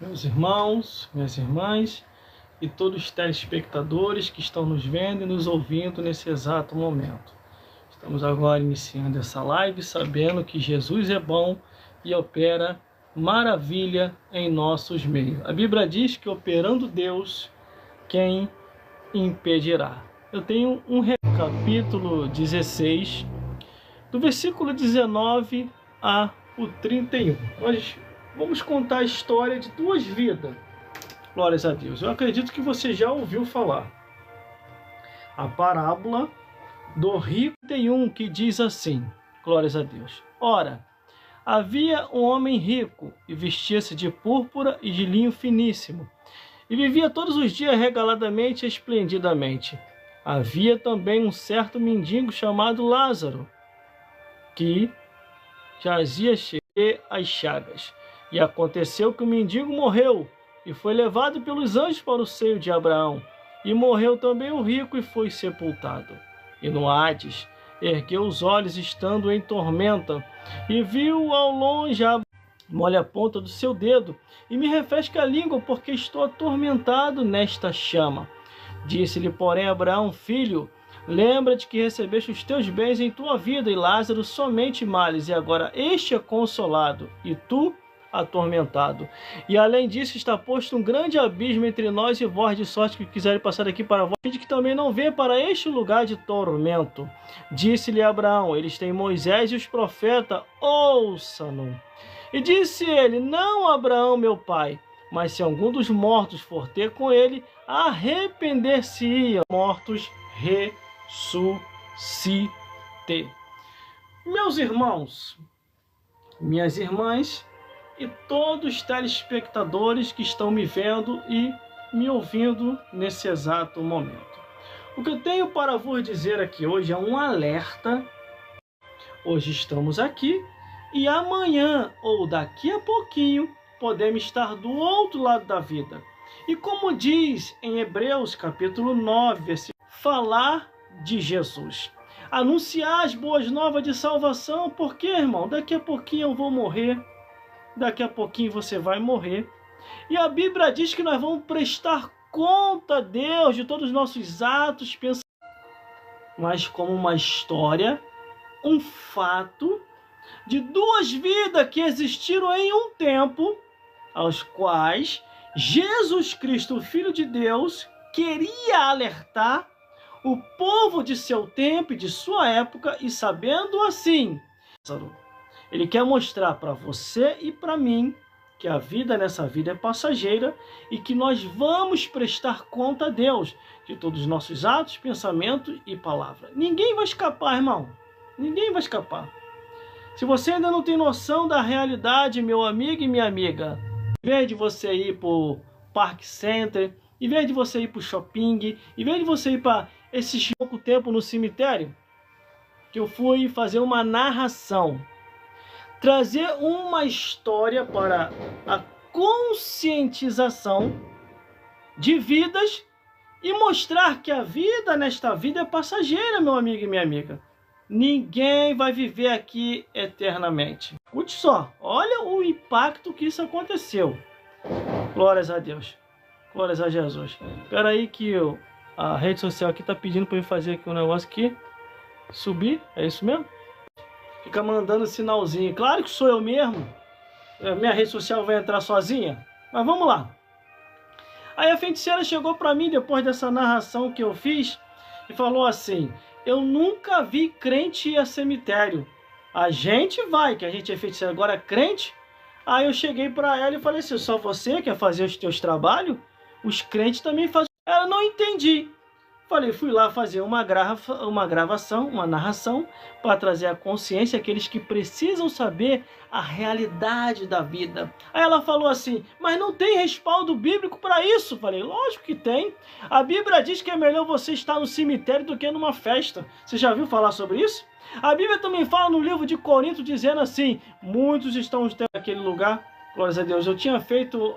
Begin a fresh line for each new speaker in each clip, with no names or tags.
Meus irmãos, minhas irmãs e todos os telespectadores que estão nos vendo e nos ouvindo nesse exato momento. Estamos agora iniciando essa live sabendo que Jesus é bom e opera maravilha em nossos meios. A Bíblia diz que operando Deus, quem impedirá? Eu tenho capítulo 16, do versículo 19 a o 31. Nós vamos contar a história de duas vidas. Glórias a Deus. Eu acredito que você já ouviu falar. A parábola do rico tem um que diz assim, glórias a Deus. Ora, havia um homem rico e vestia-se de púrpura e de linho finíssimo e vivia todos os dias regaladamente e esplendidamente. Havia também um certo mendigo chamado Lázaro, que jazia cheio as chagas. E aconteceu que o mendigo morreu e foi levado pelos anjos para o seio de Abraão. E morreu também o rico e foi sepultado. E no Hades ergueu os olhos estando em tormenta e viu ao longe molha a ponta do seu dedo e me refresca a língua, porque estou atormentado nesta chama. Disse-lhe, porém, Abraão: filho, lembra-te que recebeste os teus bens em tua vida, e Lázaro somente males, e agora este é consolado, e tu atormentado. E além disso está posto um grande abismo entre nós e vós, de sorte que quiserem passar daqui para vós, que também não vê para este lugar de tormento. Disse-lhe Abraão: eles têm Moisés e os profetas, ouça-no. E disse ele: não, Abraão, meu pai, mas se algum dos mortos for ter com ele, arrepender-se-ia. Mortos ressuscite. Meus irmãos, minhas irmãs e todos os telespectadores que estão me vendo e me ouvindo nesse exato momento. O que eu tenho para vos dizer aqui hoje é um alerta. Hoje estamos aqui e amanhã ou daqui a pouquinho podemos estar do outro lado da vida. E como diz em Hebreus capítulo 9, versículo, falar de Jesus. Anunciar as boas novas de salvação, porque, irmão, daqui a pouquinho eu vou morrer, daqui a pouquinho você vai morrer. E a Bíblia diz que nós vamos prestar conta a Deus de todos os nossos atos, pensamentos, mas como uma história, um fato de duas vidas que existiram em um tempo, aos quais Jesus Cristo, o Filho de Deus, queria alertar o povo de seu tempo e de sua época, e sabendo assim, ele quer mostrar para você e para mim que a vida nessa vida é passageira e que nós vamos prestar conta a Deus de todos os nossos atos, pensamentos e palavras. Ninguém vai escapar, irmão. Ninguém vai escapar. Se você ainda não tem noção da realidade, meu amigo e minha amiga, em vez de você ir para o Park Center, em vez de você ir para o shopping, em vez de você ir para esse pouco tempo no cemitério, que eu fui fazer uma narração, trazer uma história para a conscientização de vidas e mostrar que a vida nesta vida é passageira, meu amigo e minha amiga. Ninguém vai viver aqui eternamente. Escute só, olha o impacto que isso aconteceu. Glórias a Deus. Glórias a Jesus. Espera aí que a rede social aqui está pedindo para eu fazer aqui um negócio aqui. Subir, é isso mesmo? Fica mandando sinalzinho. Claro que sou eu mesmo. Minha rede social vai entrar sozinha. Mas vamos lá. Aí a feiticeira chegou para mim depois dessa narração que eu fiz e falou assim: eu nunca vi crente ir a cemitério. A gente vai, que a gente é feiticeiro, agora é crente. Aí eu cheguei para ela e falei assim: só você quer fazer os teus trabalhos? Os crentes também fazem. Ela: não entendi. Falei: fui lá fazer uma gravação, uma narração, para trazer à consciência aqueles que precisam saber a realidade da vida. Aí ela falou assim: mas não tem respaldo bíblico para isso? Falei: lógico que tem. A Bíblia diz que é melhor você estar no cemitério do que numa festa. Você já viu falar sobre isso? A Bíblia também fala no livro de Corinto, dizendo assim: muitos estão naquele lugar. Glórias a Deus. Eu tinha feito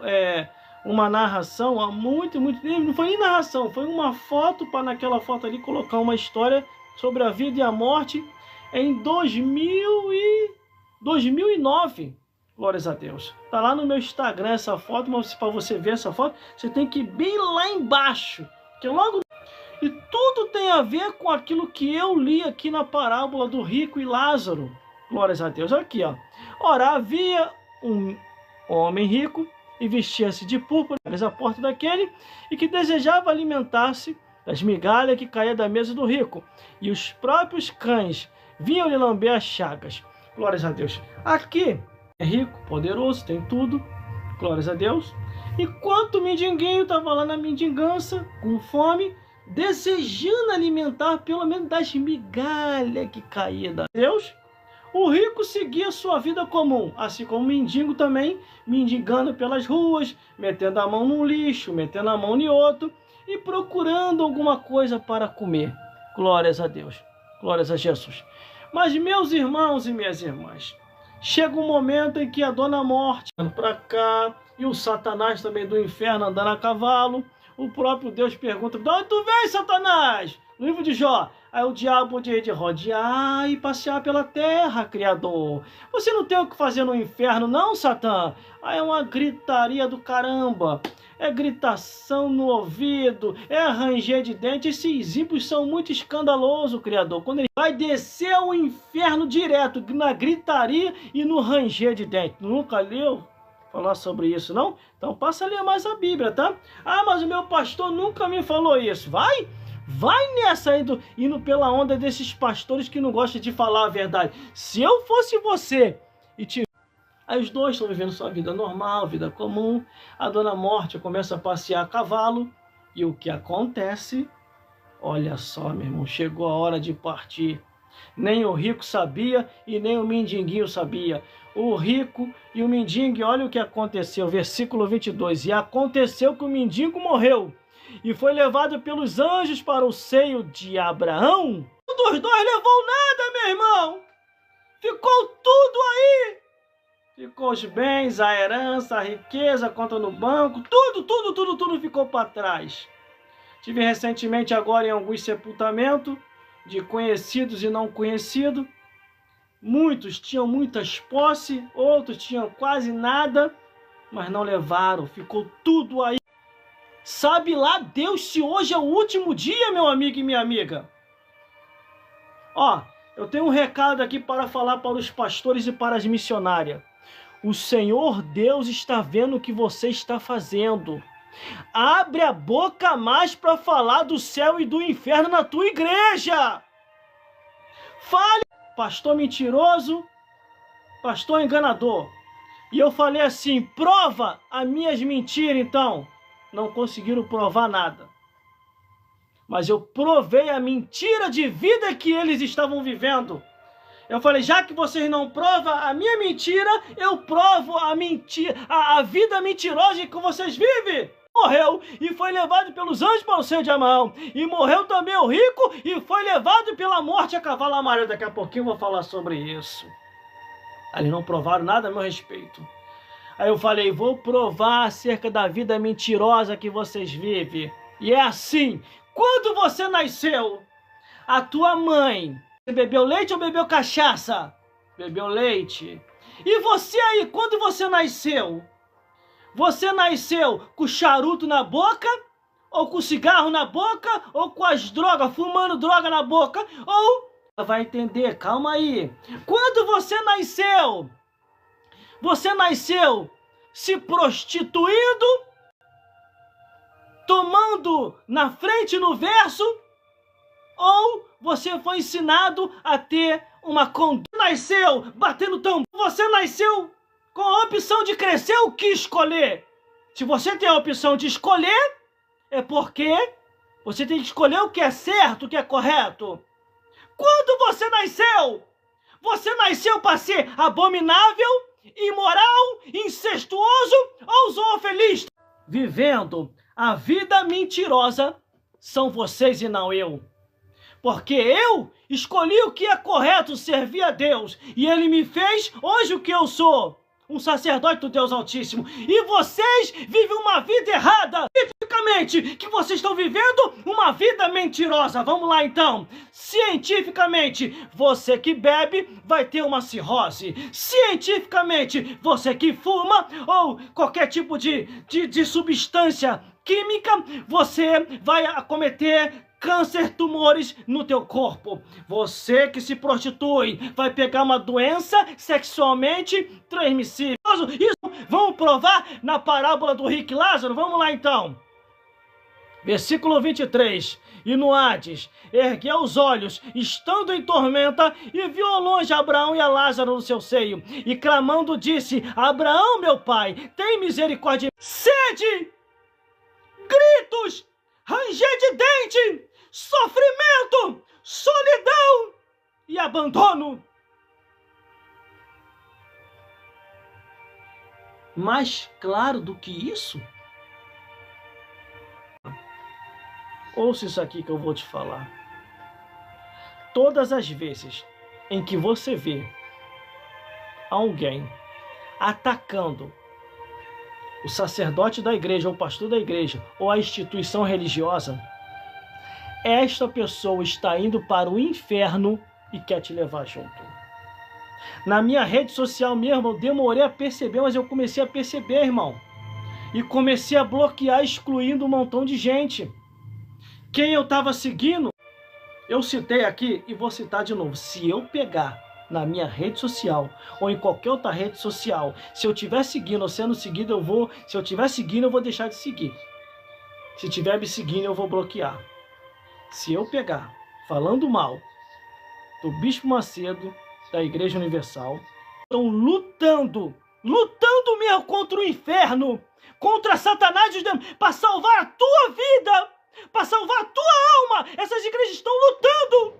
uma narração há muito tempo, não foi nem narração, foi uma foto para naquela foto ali colocar uma história sobre a vida e a morte em 2009. Glórias a Deus. Tá lá no meu Instagram essa foto, mas para você ver essa foto, você tem que ir bem lá embaixo, que logo... E tudo tem a ver com aquilo que eu li aqui na parábola do rico e Lázaro. Glórias a Deus. Aqui, ó. Ora, havia um homem rico e vestia-se de púrpura à porta daquele e que desejava alimentar-se das migalhas que caía da mesa do rico. E os próprios cães vinham-lhe lamber as chagas. Glórias a Deus. Aqui é rico, poderoso, tem tudo. Glórias a Deus. Enquanto o mendiguinho estava lá na mendigança, com fome, desejando alimentar pelo menos das migalhas que caía da Deus, o rico seguia sua vida comum, assim como o mendigo também, mendigando pelas ruas, metendo a mão num lixo, metendo a mão em outro e procurando alguma coisa para comer. Glórias a Deus, glórias a Jesus. Mas meus irmãos e minhas irmãs, chega um momento em que a Dona Morte anda para cá e o Satanás também do inferno andando a cavalo. O próprio Deus pergunta: de onde tu vem, Satanás? No livro de Jó. Aí o diabo de rodear e passear pela terra, Criador. Você não tem o que fazer no inferno, não, Satã? Aí é uma gritaria do caramba. É gritação no ouvido, é ranger de dente. Esses ímpios são muito escandalosos, Criador. Quando ele vai descer ao inferno direto, na gritaria e no ranger de dente. Nunca leu falar sobre isso, não? Então passa a ler mais a Bíblia, tá? Ah, mas o meu pastor nunca me falou isso. Vai nessa, indo pela onda desses pastores que não gostam de falar a verdade. Se eu fosse você e te... Aí os dois estão vivendo sua vida normal, vida comum. A Dona Morte começa a passear a cavalo. E o que acontece? Olha só, meu irmão, chegou a hora de partir. Nem o rico sabia e nem o mendiguinho sabia. O rico e o mendigo, olha o que aconteceu. Versículo 22. E aconteceu que o mendigo morreu e foi levado pelos anjos para o seio de Abraão. Um dos dois levou nada, meu irmão. Ficou tudo aí. Ficou os bens, a herança, a riqueza, a conta no banco. Tudo ficou para trás. Tive recentemente agora em alguns sepultamentos de conhecidos e não conhecidos. Muitos tinham muitas posses, outros tinham quase nada, mas não levaram. Ficou tudo aí. Sabe lá Deus se hoje é o último dia, meu amigo e minha amiga? Ó, eu tenho um recado aqui para falar para os pastores e para as missionárias. O Senhor Deus está vendo o que você está fazendo. Abre a boca mais para falar do céu e do inferno na tua igreja. Fale, pastor mentiroso, pastor enganador. E eu falei assim, prova as minhas mentiras então. Não conseguiram provar nada. Mas eu provei a mentira de vida que eles estavam vivendo. Eu falei, já que vocês não provam a minha mentira, eu provo a mentira, a vida mentirosa que vocês vivem. Morreu e foi levado pelos anjos para o seio de Abraão. E morreu também o rico e foi levado pela morte a cavalo amarelo. Daqui a pouquinho eu vou falar sobre isso. Eles não provaram nada a meu respeito. Aí eu falei, vou provar acerca da vida mentirosa que vocês vivem. E é assim, quando você nasceu, a tua mãe bebeu leite ou bebeu cachaça? Bebeu leite. E você aí, quando você nasceu com charuto na boca? Ou com cigarro na boca? Ou com as drogas, fumando droga na boca? Ou, vai entender, calma aí. Quando você nasceu se prostituindo, tomando na frente no verso, ou você foi ensinado a ter uma conduta? Nasceu batendo tambor, você nasceu com a opção de crescer ou que escolher? Se você tem a opção de escolher, é porque você tem que escolher o que é certo, o que é correto. Quando você nasceu para ser abominável, imoral, incestuoso ou zoofilista? Vivendo a vida mentirosa são vocês e não eu. Porque eu escolhi o que é correto, servir a Deus. E Ele me fez hoje o que eu sou. um sacerdote do Deus Altíssimo. E vocês vivem uma vida errada. Cientificamente, que vocês estão vivendo uma vida mentirosa. Vamos lá então. Cientificamente, você que bebe vai ter uma cirrose. Cientificamente, você que fuma ou qualquer tipo de substância química, você vai acometer câncer, tumores no teu corpo. Você que se prostitui vai pegar uma doença sexualmente transmissível. Isso vamos provar na parábola do rico e Lázaro? Vamos lá então. Versículo 23. E no Hades, ergueu os olhos, estando em tormenta, e viu ao longe Abraão e a Lázaro no seu seio. E clamando disse: Abraão, meu pai, tem misericórdia. Sede, gritos, ranger de dente, sofrimento, solidão e abandono. Mais claro do que isso? Ouça isso aqui que eu vou te falar. Todas as vezes em que você vê alguém atacando o sacerdote da igreja, ou o pastor da igreja, ou a instituição religiosa, esta pessoa está indo para o inferno e quer te levar junto. Na minha rede social mesmo, eu demorei a perceber, mas eu comecei a perceber, irmão. E comecei a bloquear, excluindo um montão de gente. Quem eu estava seguindo, eu citei aqui e vou citar de novo. Se eu pegar na minha rede social ou em qualquer outra rede social, se eu estiver seguindo ou sendo seguido, eu vou... Se eu estiver seguindo, eu vou deixar de seguir. Se estiver me seguindo, eu vou bloquear. Se eu pegar falando mal do Bispo Macedo, da Igreja Universal, estão lutando mesmo contra o inferno, contra Satanás e os demônios, para salvar a tua vida, para salvar a tua alma. Essas igrejas estão lutando.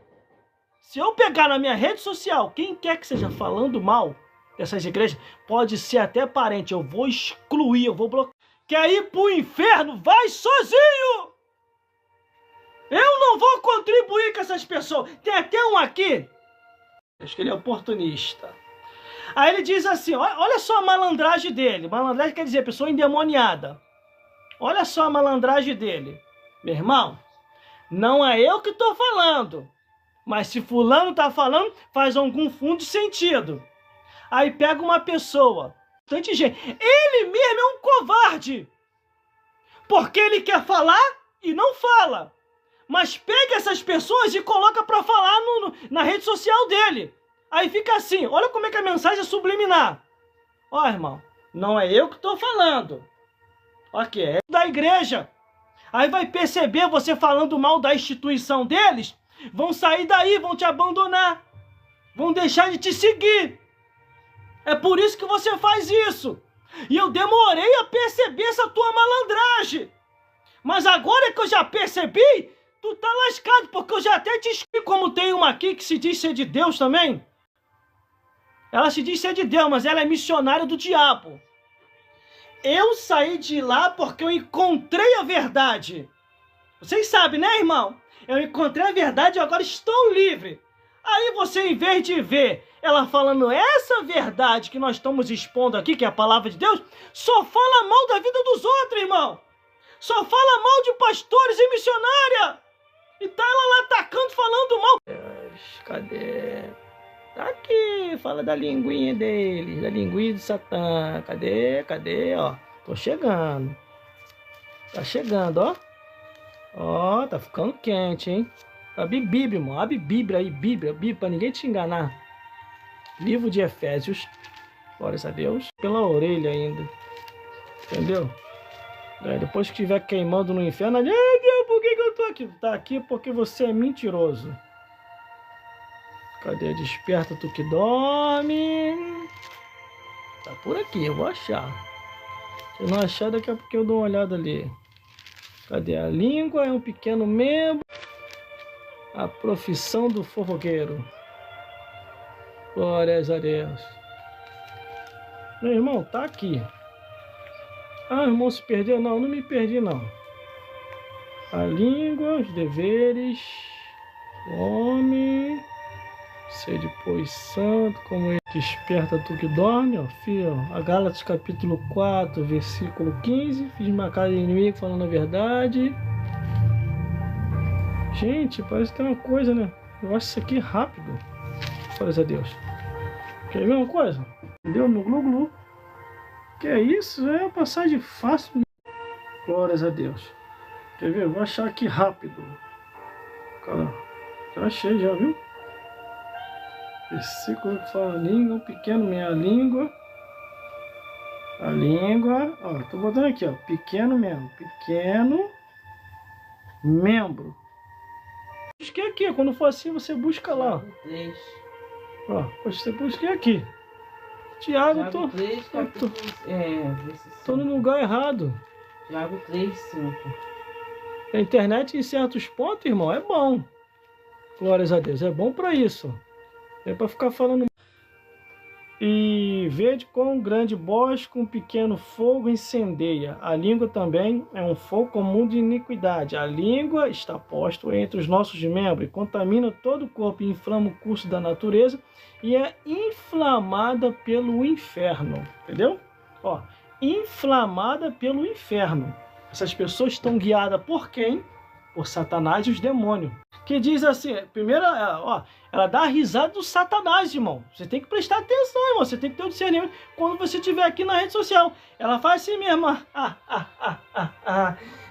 Se eu pegar na minha rede social, quem quer que seja falando mal dessas igrejas, pode ser até parente, eu vou excluir, eu vou bloquear. Quer ir pro inferno? Vai sozinho! Eu não vou contribuir com essas pessoas. Tem até um aqui, acho que ele é oportunista. Aí ele diz assim, olha só a malandragem dele. Malandragem quer dizer pessoa endemoniada. Olha só a malandragem dele. Meu irmão, não é eu que estou falando. Mas se fulano está falando, faz algum fundo de sentido. Aí pega uma pessoa. Ele mesmo é um covarde. Porque ele quer falar e não fala. Mas pega essas pessoas e coloca para falar na rede social dele. Aí fica assim, olha como é que a mensagem é subliminar. Ó, irmão, não é eu que estou falando. Ok, é da igreja. Aí vai perceber você falando mal da instituição deles, vão sair daí, vão te abandonar. Vão deixar de te seguir. É por isso que você faz isso. E eu demorei a perceber essa tua malandragem. Mas agora que eu já percebi, tu tá lascado, porque eu já até te explico. Como tem uma aqui que se diz ser de Deus também. Ela se diz ser de Deus, mas ela é missionária do diabo. Eu saí de lá porque eu encontrei a verdade. Vocês sabem, né, irmão? Eu encontrei a verdade e agora estou livre. Aí você, em vez de ver ela falando essa verdade que nós estamos expondo aqui, que é a palavra de Deus, só fala mal da vida dos outros, irmão. Só fala mal de pastores e missionária. E tá ela lá atacando, falando mal. Cadê? Tá aqui, fala da linguinha deles, da linguinha do Satã. Cadê? Cadê? Ó, tô chegando. Tá chegando, ó. Ó, tá ficando quente, hein? Abre Bíblia, irmão. Abre Bíblia aí, Bíblia, pra ninguém te enganar. Livro de Efésios. Glórias a Deus. Pela orelha ainda. Entendeu? Aí depois que estiver queimando no inferno, Deus, por que eu tô aqui? Tá aqui porque você é mentiroso. Cadê? Desperta tu que dorme. Tá por aqui, eu vou achar. Se eu não achar, daqui a pouco eu dou uma olhada ali. Cadê? A língua é um pequeno membro. A profissão do fofoqueiro. Glórias a Deus. Meu irmão, tá aqui. Ah, irmão, se perdeu? Não, não me perdi, não. A língua, os deveres, o homem, ser depois santo, como ele. Desperta tu que dorme, ó, filho. A Gálatas capítulo 4, versículo 15. Fiz uma cara de inimigo falando a verdade. Gente, parece que tem uma coisa, né? Eu acho isso aqui rápido. Glórias a Deus. Quer ver uma coisa? Deu no glu-glu. Que é isso? É uma passagem fácil. Glórias a Deus. Quer ver? Eu vou achar aqui rápido. Cara, já achei, já viu? Versículo que fala língua, pequeno, minha língua. A língua, ó, tô botando aqui, ó, pequeno membro. Pequeno membro. Busquei aqui, quando for assim você busca lá.
3.
Ó, você busquei aqui. Tiago,
Tiago 3, capítulo,
tô no lugar errado.
Tiago 3, 5.
A internet em certos pontos, irmão, é bom. Glórias a Deus, é bom para isso. É para ficar falando. E vede com um grande bosque, um pequeno fogo incendeia. A língua também é um fogo comum de iniquidade. A língua está posta entre os nossos membros e contamina todo o corpo e inflama o curso da natureza e é inflamada pelo inferno. Entendeu? Ó, inflamada pelo inferno. Essas pessoas estão guiadas por quem? Por Satanás e os demônios. Que diz assim, primeiro, ó, ela dá a risada do Satanás, irmão. Você tem que prestar atenção, irmão. Você tem que ter o discernimento quando você estiver aqui na rede social. Ela faz assim mesmo.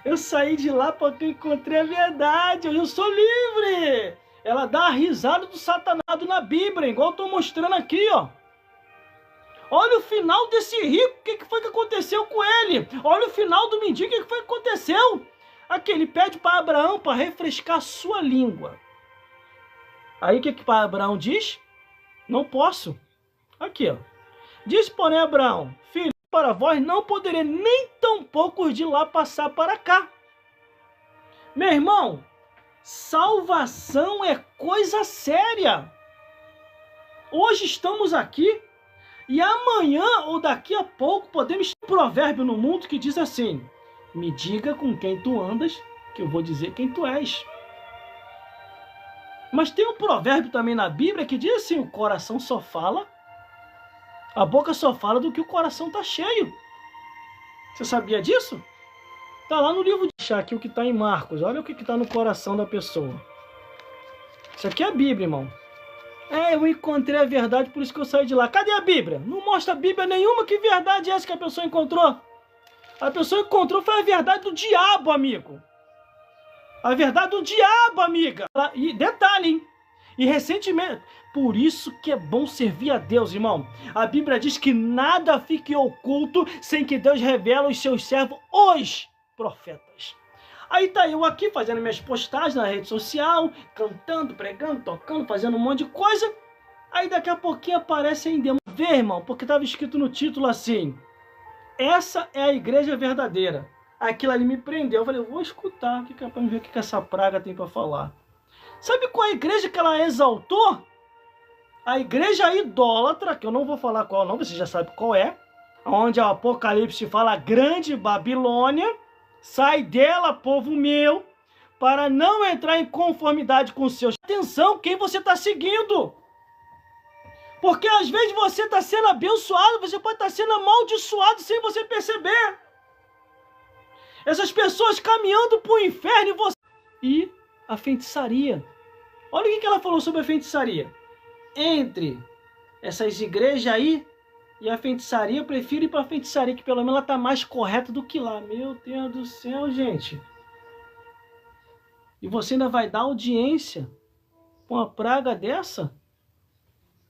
Eu saí de lá porque eu encontrei a verdade. Eu sou livre. Ela dá a risada do Satanás na Bíblia, igual eu estou mostrando aqui, ó. Olha o final desse rico, o que foi que aconteceu com ele? Olha o final do mendigo, o que foi que aconteceu? Aqui ele pede para Abraão para refrescar sua língua. Aí o que Abraão diz? Não posso. Aqui, ó. Diz, porém, Abraão, filho, para vós não poderei nem tão pouco de lá passar para cá. Meu irmão, salvação é coisa séria. Hoje estamos aqui e amanhã ou daqui a pouco podemos ter um provérbio no mundo que diz assim: me diga com quem tu andas, que eu vou dizer quem tu és. Mas tem um provérbio também na Bíblia que diz assim: o coração só fala, a boca só fala do que o coração está cheio. Você sabia disso? Está lá no livro de Chá, aqui o que está em Marcos. Olha o que está no coração da pessoa. Isso aqui é a Bíblia, irmão. Eu encontrei a verdade, por isso que eu saí de lá. Cadê a Bíblia? Não mostra a Bíblia nenhuma. Que verdade é essa que a pessoa encontrou? A pessoa encontrou foi a verdade do diabo, amigo. A verdade do diabo, amiga. E detalhe, hein? E recentemente, por isso que é bom servir a Deus, irmão. A Bíblia diz que nada fique oculto sem que Deus revele aos seus servos, os profetas. Aí tá eu aqui fazendo minhas postagens na rede social, cantando, pregando, tocando, fazendo um monte de coisa. Aí daqui a pouquinho aparece em demônio. Vê, irmão, porque estava escrito no título assim: essa é a igreja verdadeira. Aquilo ali me prendeu. Eu falei, eu vou escutar, que é para ver o que essa praga tem para falar. Sabe qual é a igreja que ela exaltou? A igreja idólatra, que eu não vou falar qual não, você já sabe qual é. Onde o Apocalipse fala grande Babilônia. Sai dela, povo meu, para não entrar em conformidade com os seus. Atenção, quem você está seguindo. Porque às vezes você está sendo abençoado, você pode estar sendo amaldiçoado sem você perceber. Essas pessoas caminhando para o inferno e você... E a feitiçaria. Olha o que ela falou sobre a feitiçaria. Entre essas igrejas aí e a feitiçaria, eu prefiro ir para a feitiçaria, que pelo menos ela está mais correta do que lá. Meu Deus do céu, gente. E você ainda vai dar audiência com uma praga dessa?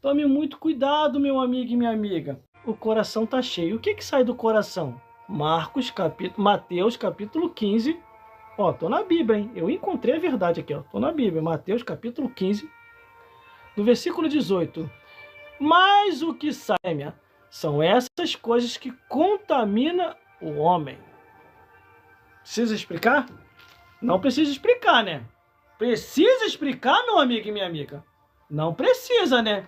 Tome muito cuidado, meu amigo e minha amiga. O coração está cheio. O que sai do coração? Mateus capítulo 15. Ó, tô na Bíblia, hein? Eu encontrei a verdade aqui, ó. Tô na Bíblia. Mateus capítulo 15, do versículo 18. Mas o que sai, são essas coisas que contaminam o homem. Precisa explicar? Não precisa explicar, né? Precisa explicar, meu amigo e minha amiga? Não precisa, né?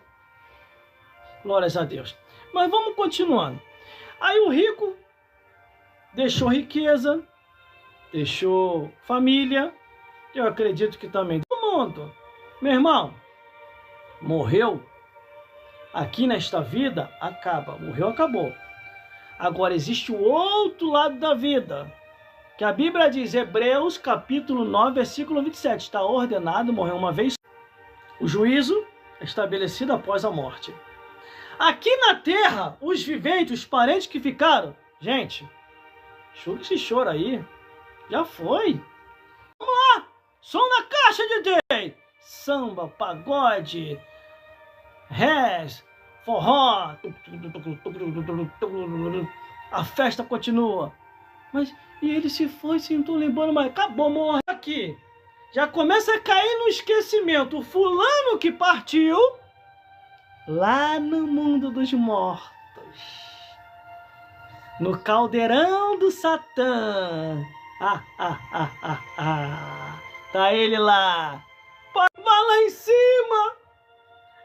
Glórias a Deus. Mas vamos continuando. Aí o rico deixou riqueza, deixou família. Eu acredito que também todo mundo. Meu irmão, morreu. aqui nesta vida, acaba. Morreu, acabou. Agora existe o outro lado da vida, que a Bíblia diz, Hebreus capítulo 9, versículo 27, está ordenado morrer uma vez. O juízo é estabelecido após a morte. Aqui na terra, os viventes, os parentes que ficaram, gente, enxuga esse choro aí, já foi. Vamos lá, som na caixa de DJ, samba, pagode, rez, forró, a festa continua. Mas e ele se foi, sentou lembrando, mas acabou, morre aqui. Já começa a cair no esquecimento. O fulano que partiu lá no mundo dos mortos, no caldeirão do Satã. Tá ele lá. Vai lá em cima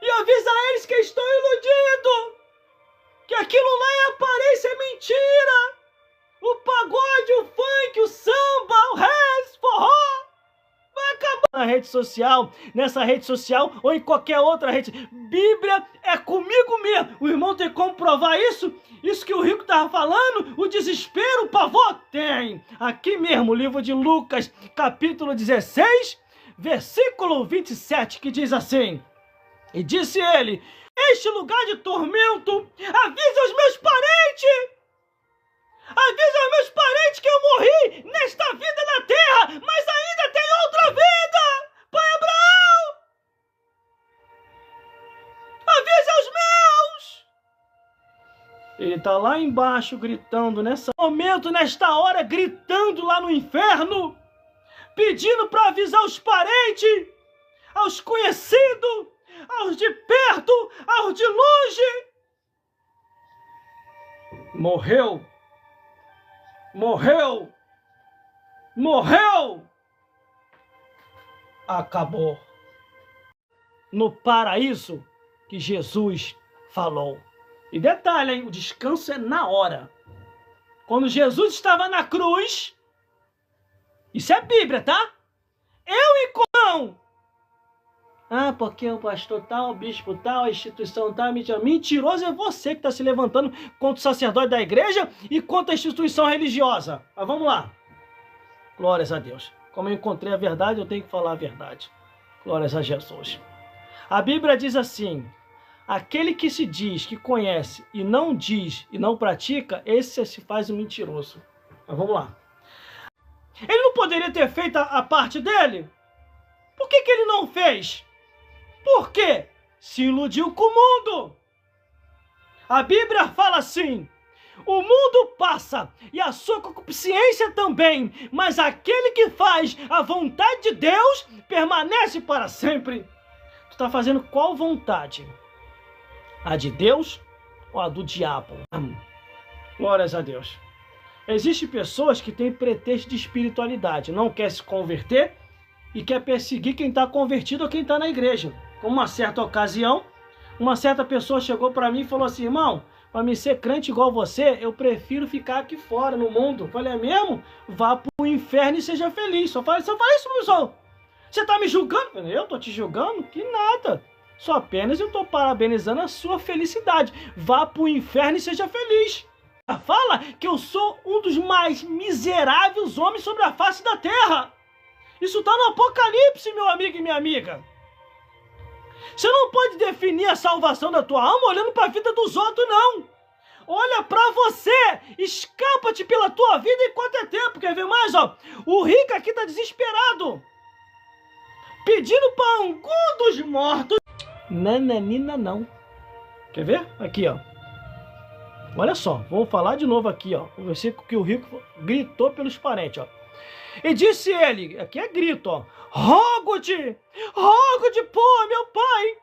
e avisa a eles que estou iludido, que aquilo lá é aparência, é mentira. O pagode, o funk, o samba, o rez, forró, vai acabar na rede social, nessa rede social ou em qualquer outra rede. Bíblia é comigo mesmo. O irmão tem como provar isso? Isso que o rico estava falando, o desespero, o pavor, tem. Aqui mesmo, o livro de Lucas, capítulo 16, versículo 27, que diz assim: e disse ele, este lugar de tormento, avisa aos meus parentes. Avisa aos meus parentes que eu morri nesta vida na terra, mas ainda tem outra vida. Pai Abraão, avisa aos meus. Ele está lá embaixo gritando, nesse momento, nesta hora, gritando lá no inferno, pedindo para avisar os parentes, aos conhecidos, aos de perto, aos de longe. Morreu. Morreu! Morreu! Acabou. No paraíso que Jesus falou. E detalhe, hein? O descanso é na hora. Quando Jesus estava na cruz, isso é Bíblia, tá? Eu e não. Porque o pastor tal, o bispo tal, a instituição tal, mentiroso é você que está se levantando contra o sacerdote da igreja e contra a instituição religiosa. Mas vamos lá. Glórias a Deus. Como eu encontrei a verdade, eu tenho que falar a verdade. Glórias a Jesus. A Bíblia diz assim, aquele que se diz que conhece e não diz e não pratica, esse se faz um mentiroso. Mas vamos lá. Ele não poderia ter feito a parte dele? Por que ele não fez? Por quê? Se iludiu com o mundo. A Bíblia fala assim, o mundo passa e a sua concupiscência também, mas aquele que faz a vontade de Deus permanece para sempre. Tu está fazendo qual vontade? A de Deus ou a do diabo? Glórias a Deus. Existem pessoas que têm pretexto de espiritualidade, não quer se converter e quer perseguir quem está convertido ou quem está na igreja. Como uma certa ocasião, uma certa pessoa chegou para mim e falou assim, irmão, para me ser crente igual você, eu prefiro ficar aqui fora, no mundo. Eu falei, é mesmo? Vá para o inferno e seja feliz. Só falei isso, pessoal. Você está me julgando? Eu falei, eu estou te julgando? Que nada. Só apenas eu estou parabenizando a sua felicidade. Vá para o inferno e seja feliz. Fala que eu sou um dos mais miseráveis homens sobre a face da terra. Isso está no Apocalipse, meu amigo e minha amiga. Você não pode definir a salvação da tua alma olhando para a vida dos outros, não. Olha para você, escapa-te pela tua vida enquanto é tempo. Quer ver mais, ó? O rico aqui está desesperado, pedindo para angu dos mortos. Nananina não. Quer ver? Aqui, ó. Olha só, vamos falar de novo aqui, ó. O versículo que o rico gritou pelos parentes, ó. E disse ele, aqui é grito, ó, rogo-te, pô, meu pai,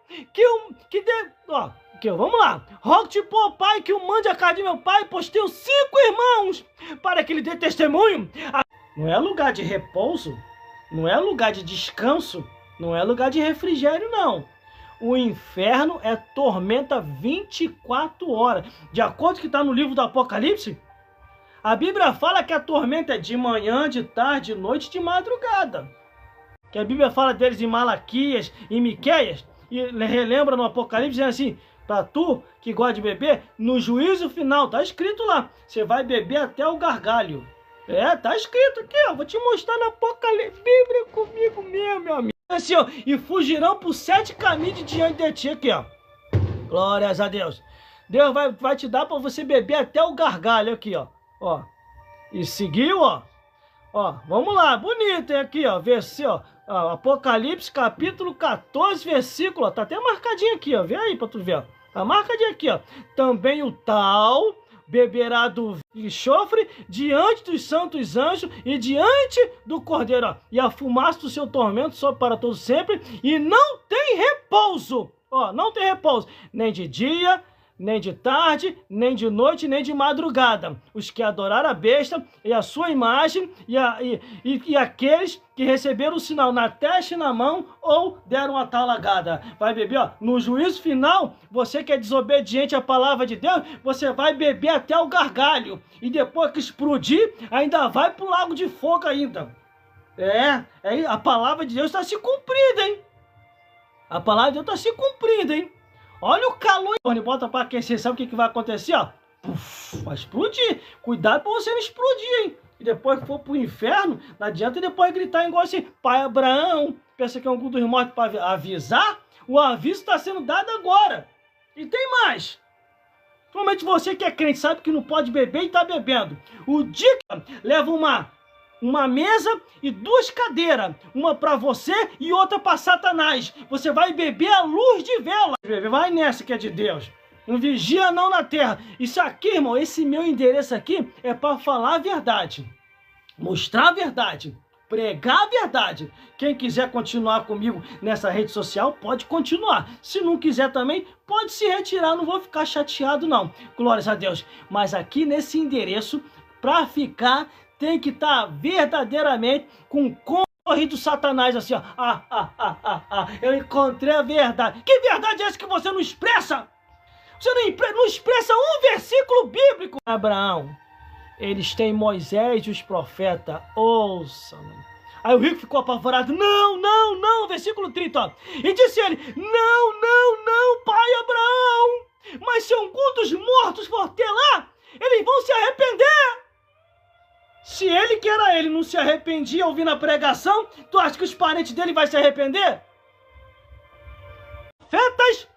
vamos lá, rogo-te, pô, pai, que o mande a casa de meu pai, pois tenho 5 irmãos, para que lhe dê testemunho. Não é lugar de repouso, não é lugar de descanso, não é lugar de refrigério, não. O inferno é tormenta 24 horas, de acordo com o que está no livro do Apocalipse. A Bíblia fala que a tormenta é de manhã, de tarde, de noite, de madrugada. Que a Bíblia fala deles em Malaquias, em Miqueias, e relembra no Apocalipse, dizendo assim, Pra tu que gosta de beber, no juízo final, tá escrito lá. Você vai beber até o gargalho. Tá escrito aqui, ó. Vou te mostrar no Apocalipse. Bíblia comigo mesmo, meu amigo. Assim, ó. E fugirão por 7 caminhos de diante de ti aqui, ó. Glórias a Deus. Deus vai te dar pra você beber até o gargalho aqui, ó. Ó. E seguiu, ó. Ó, vamos lá. Bonito, hein? Aqui, ó. Versículo, ó. Apocalipse, capítulo 14, versículo. Ó. Tá até marcadinho aqui, ó. Vê aí pra tu ver, ó. Tá marcadinho aqui, ó. Também o tal beberá do enxofre diante dos santos anjos e diante do Cordeiro, ó. E a fumaça do seu tormento sobe para todos sempre. E não tem repouso. Ó, não tem repouso. Nem de dia, nem de tarde, nem de noite, nem de madrugada. Os que adoraram a besta e a sua imagem e aqueles que receberam o sinal na testa e na mão ou deram a talagada. Vai beber, ó. No juízo final, você que é desobediente à palavra de Deus, você vai beber até o gargalho. E depois que explodir, ainda vai pro lago de fogo ainda. A palavra de Deus está se cumprindo, hein? A palavra de Deus está se cumprindo, hein? Olha o calor, bota para aquecer, sabe o que vai acontecer, ó? Puf, vai explodir. Cuidado para você não explodir, hein? E depois que for pro inferno, não adianta depois gritar igual assim, pai Abraão, pensa que é um dos mortos para avisar? O aviso está sendo dado agora. E tem mais. Somente você que é crente sabe que não pode beber e está bebendo. O dia que leva uma mesa e 2 cadeiras, uma para você e outra para Satanás. Você vai beber a luz de vela. Vai nessa que é de Deus. Não vigia não na terra. Isso aqui, irmão, esse meu endereço aqui é para falar a verdade. Mostrar a verdade. Pregar a verdade. Quem quiser continuar comigo nessa rede social, pode continuar. Se não quiser também, pode se retirar. Não vou ficar chateado não. Glórias a Deus. Mas aqui nesse endereço, para ficar, tem que estar verdadeiramente com corre do Satanás assim, ó. Eu encontrei a verdade. Que verdade é essa que você não expressa? Você não expressa um versículo bíblico. Abraão, eles têm Moisés e os profetas. Ouça. Aí o rico ficou apavorado. Não, versículo 30, ó. E disse ele, não, pai Abraão. Mas se algum dos mortos for ter lá, eles vão se arrepender. Se ele, que era ele, não se arrependia ouvindo a pregação, tu acha que os parentes dele vão se arrepender? Profetas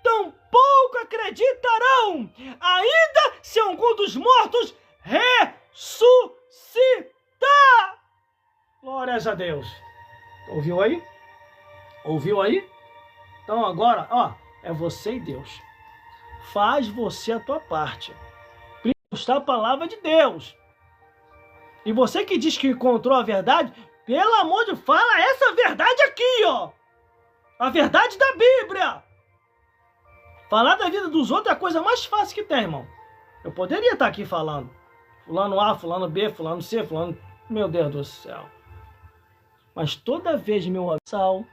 tampouco acreditarão, ainda se algum dos mortos ressuscitar. Glórias a Deus. Ouviu aí? Ouviu aí? Então agora, ó, é você e Deus. Faz você a tua parte. Está a palavra de Deus. E você que diz que encontrou a verdade, pelo amor de Deus, fala essa verdade aqui, ó. A verdade da Bíblia. Falar da vida dos outros é a coisa mais fácil que tem, irmão. Eu poderia estar aqui falando. Fulano A, fulano B, fulano C, fulano... Meu Deus do céu. Mas toda vez meu avisal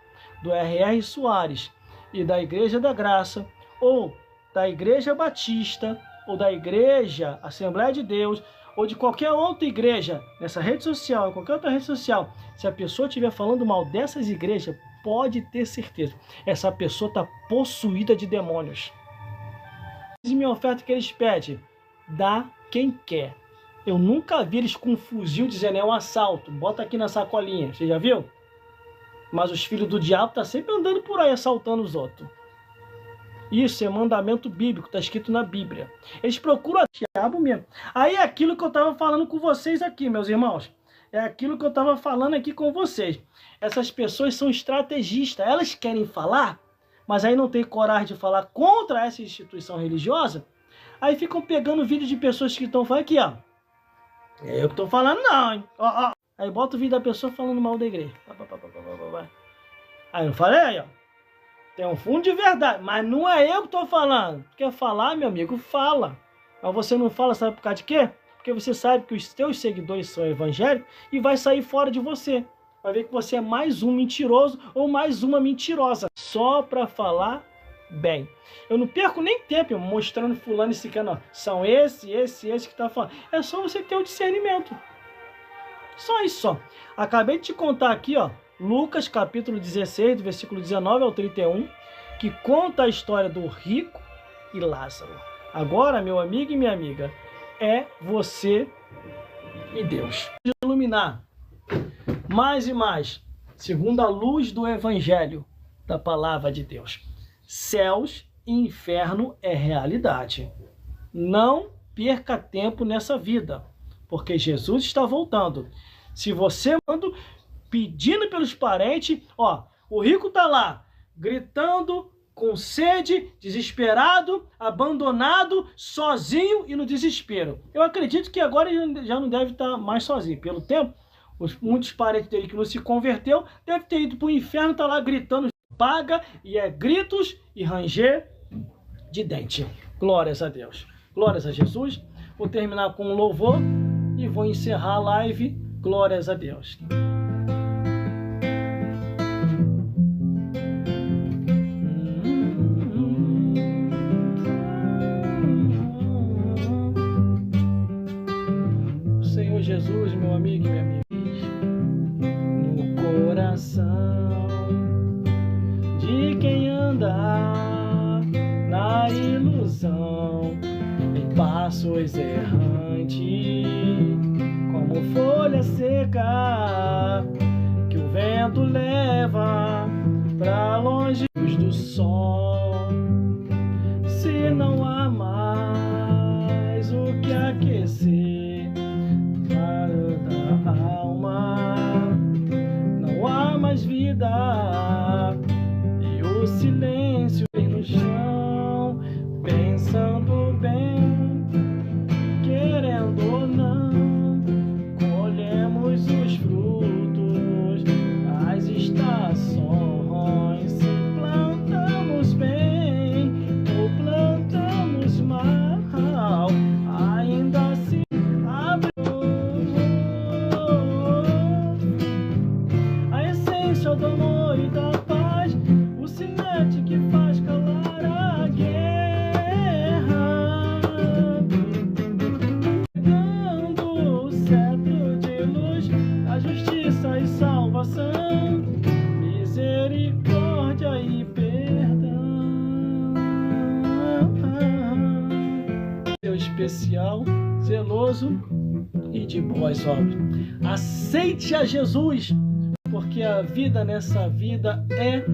do R.R. Soares e da Igreja da Graça, ou da Igreja Batista, ou da Igreja Assembleia de Deus, ou de qualquer outra igreja, nessa rede social, em qualquer outra rede social, se a pessoa estiver falando mal dessas igrejas, pode ter certeza, essa pessoa está possuída de demônios. E minha oferta que eles pedem, dá quem quer. Eu nunca vi eles com um fuzil dizendo, é um assalto, bota aqui na sacolinha, você já viu? Mas os filhos do diabo estão sempre andando por aí, assaltando os outros. Isso é mandamento bíblico, está escrito na Bíblia. Eles procuram o diabo mesmo. Aí é aquilo que eu estava falando com vocês aqui, meus irmãos. É aquilo que eu estava falando aqui com vocês. Essas pessoas são estrategistas. Elas querem falar, mas aí não tem coragem de falar contra essa instituição religiosa. Aí ficam pegando vídeo de pessoas que estão falando aqui, ó. É eu que estou falando não, hein? Ó. Aí bota o vídeo da pessoa falando mal da igreja. Aí eu falei, ó. Tem um fundo de verdade, mas não é eu que estou falando. Quer falar, meu amigo? Fala. Mas você não fala, sabe por causa de quê? Porque você sabe que os teus seguidores são evangélicos e vai sair fora de você. Vai ver que você é mais um mentiroso ou mais uma mentirosa. Só para falar bem. Eu não perco nem tempo mostrando fulano e ciclano. São esse que está falando. É só você ter o discernimento. Só isso, só. Acabei de te contar aqui, ó. Lucas capítulo 16, do versículo 19 ao 31, que conta a história do rico e Lázaro. Agora, meu amigo e minha amiga, é você e Deus. Iluminar mais e mais, segundo a luz do Evangelho, da palavra de Deus. Céus e inferno é realidade. Não perca tempo nessa vida, porque Jesus está voltando. Se você manda pedindo pelos parentes, ó, o rico está lá, gritando, com sede, desesperado, abandonado, sozinho e no desespero. Eu acredito que agora ele já não deve estar mais sozinho. Pelo tempo, muitos parentes dele que não se converteu, deve ter ido para o inferno, tá lá gritando, paga, e é gritos e ranger de dente. Glórias a Deus. Glórias a Jesus. Vou terminar com um louvor e vou encerrar a live. Glórias a Deus. Senhor Jesus, meu amigo e minha amiga, no coração de quem anda na ilusão, em passos errantes, como folha seca que o vento leva pra longe do sol. Se não há mais o que aquecer da alma, não há mais vida, e o silêncio vem no chão, pensando bem, querendo ou não, colhemos os frutos das estações. Se plantamos bem ou plantamos mal, ainda assim abre a essência do amor e da paz, o sinete que faz calar a guerra, pegando o cetro de luz, a justiça e salvação, misericórdia e perdão. Deus especial, zeloso e de boas obras. Aceite a Jesus, porque a vida nessa vida é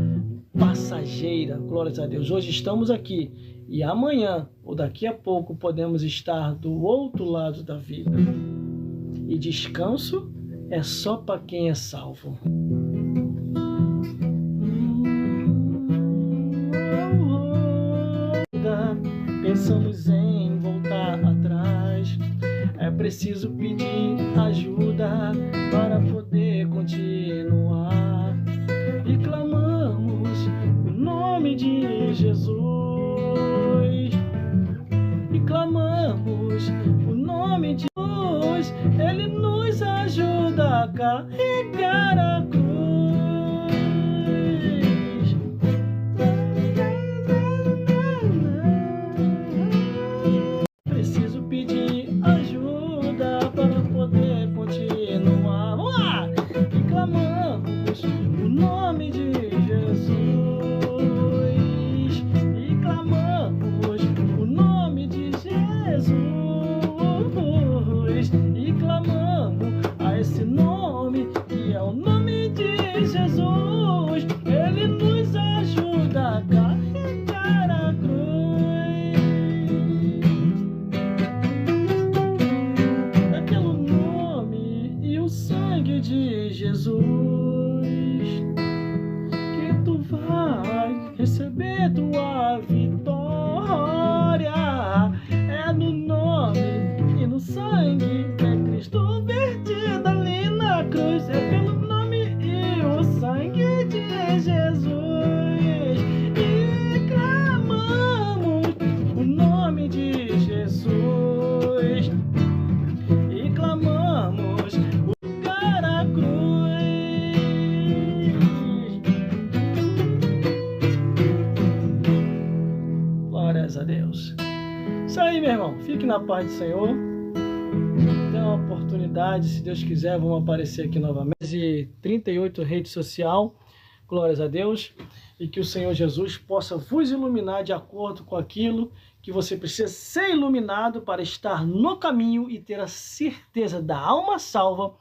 passageira. Glórias a Deus. Hoje estamos aqui e amanhã ou daqui a pouco podemos estar do outro lado da vida. E descanso é só para quem é salvo. Pensamos em voltar atrás, é preciso pedir ajuda para poder continuar. E clamamos o nome de Jesus, e clamamos o nome de Jesus. Ele nos ajuda a carregar a cruz. Preciso pedir ajuda para poder continuar. Vamos lá! E clamamos o nome de Jesus, e clamamos o nome de Jesus, e clamamos a esse nome que é o nome de Jesus. Ele nos ajuda a carregar a cruz. É pelo nome e o sangue de Jesus que tu vai receber tua vitória. É no nome e no sangue que Cristo vertido ali na cruz. É pelo nome e o sangue de Jesus. E clamamos o nome de Jesus, e clamamos o lugar à cruz. Glórias a Deus. Isso aí, meu irmão. Fique na paz do Senhor. Tem uma oportunidade, se Deus quiser, vamos aparecer aqui novamente. E 38 rede social. Glórias a Deus. E que o Senhor Jesus possa vos iluminar de acordo com aquilo que você precisa ser iluminado para estar no caminho e ter a certeza da alma salva